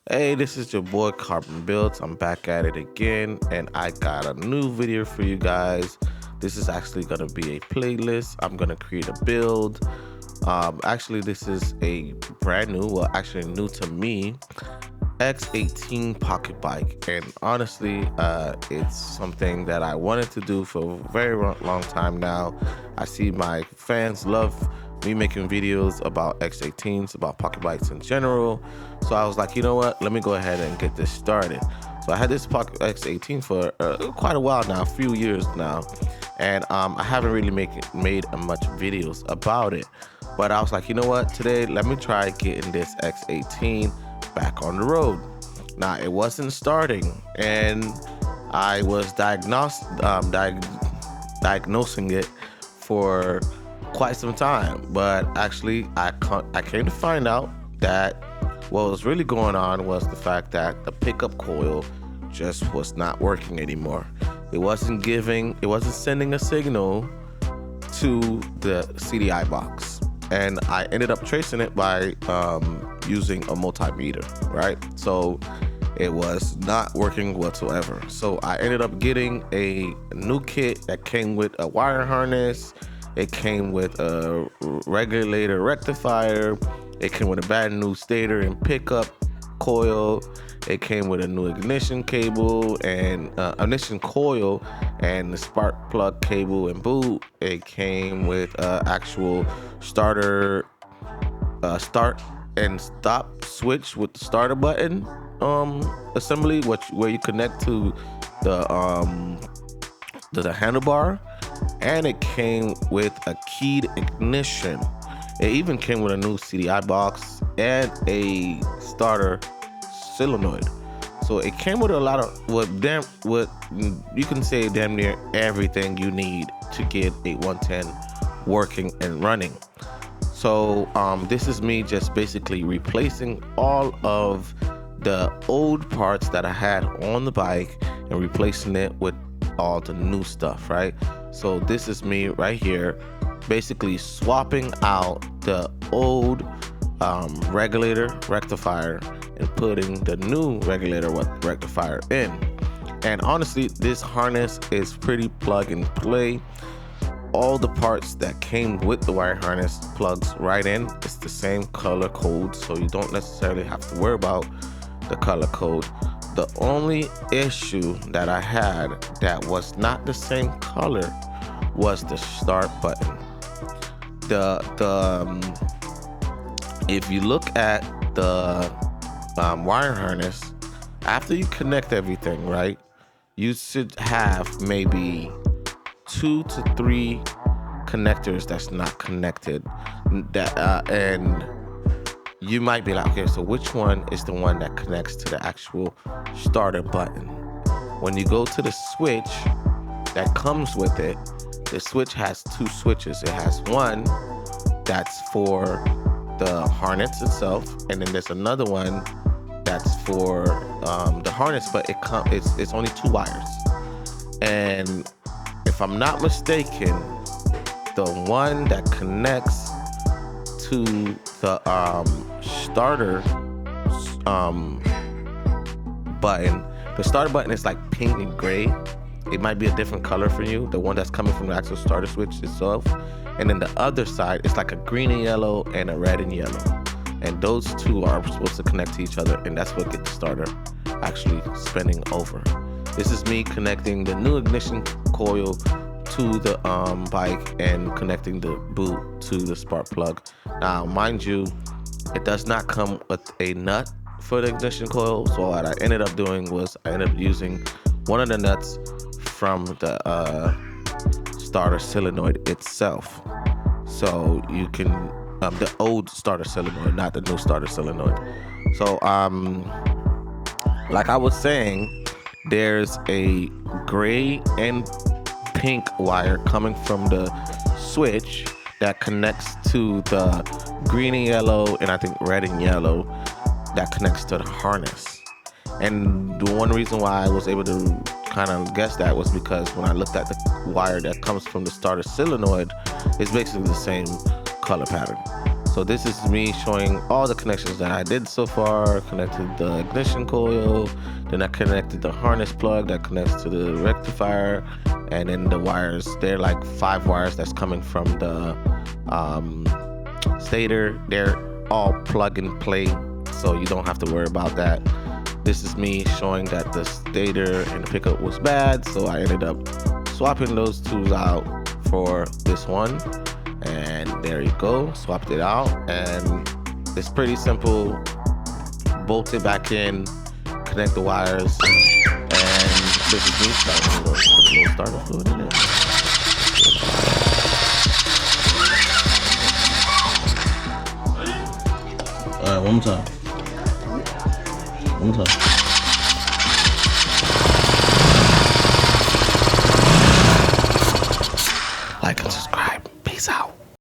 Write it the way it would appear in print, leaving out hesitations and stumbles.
Hey, this is your boy Carbon Builds. I'm back at it again, and I got a new video for you guys. This is actually gonna be a playlist. I'm gonna create a build. Actually, this is a brand new, well, actually new to me, X18 pocket bike, and honestly, it's something that I wanted to do for a very long time now. I see my fans love me making videos about X18s, about pocket bikes in general. So I was like, you know what? Let me go ahead and get this started. So I had this pocket X18 for quite a while now, a few years now, and I haven't really made much videos about it. But I was like, you know what? Today, let me try getting this X18 back on the road. Now, it wasn't starting, and I was diagnosing it for quite some time. But actually, I came to find out that what was really going on was the fact that the pickup coil just was not working anymore. It wasn't sending a signal to the CDI box. And I ended up tracing it by using a multimeter, right? So it was not working whatsoever. So I ended up getting a new kit that came with a wire harness. It came with a regulator rectifier. It came with a brand new stator and pickup coil. It came with a new ignition cable and ignition coil and the spark plug cable and boot. It came with actual starter start and stop switch with the starter button assembly, where you connect to the handlebar, and it came with a keyed ignition. It even came with a new CDI box and a starter solenoid. So it came with a lot of what you can say damn near everything you need to get a 110 working and running. So this is me just basically replacing all of the old parts that I had on the bike and replacing it with all the new stuff, right? So this is me right here, basically swapping out the old regulator rectifier and putting the new regulator rectifier in. And honestly, this harness is pretty plug and play. All the parts that came with the wire harness plugs right in. It's the same color code, so you don't necessarily have to worry about the color code. The only issue that I had that was not the same color was the start button. If you look at the wire harness, after you connect everything, right, you should have maybe 2 to 3 connectors that's not connected. And you might be like, okay, so which one is the one that connects to the actual starter button? When you go to the switch that comes with it, the switch has 2 switches. It has one that's for the harness itself, and then there's another one that's for the harness, but it's only 2 wires. And if I'm not mistaken, the one that connects to the starter button, the starter button is like pink and gray. It might be a different color for you, the one that's coming from the actual starter switch itself. And then the other side is like a green and yellow and a red and yellow. And those two are supposed to connect to each other, and that's what gets the starter actually spinning over. This is me connecting the new ignition coil to the bike and connecting the boot to the spark plug. Now, mind you, it does not come with a nut for the ignition coil. So what I ended up doing was I ended up using one of the nuts from the starter solenoid itself. So you can the old starter solenoid, not the new starter solenoid. So like I was saying, there's a gray and pink wire coming from the switch that connects to the green and yellow, and I think red and yellow that connects to the harness. And the one reason why I was able to kind of guess that was because when I looked at the wire that comes from the starter solenoid, it's basically the same color pattern. So this is me showing all the connections that I did so far. Connected the ignition coil, then I connected the harness plug that connects to the rectifier, and then the wires. They're like 5 wires that's coming from the stator. They're all plug and play, so you don't have to worry about that. This is me showing that the stator and the pickup was bad, so I ended up swapping those two out for this one. And there you go, swapped it out, and it's pretty simple. Bolt it back in, connect the wires, and this is me starting. Put a little starter fluid in it. All right, one more time. One more time. Like and subscribe.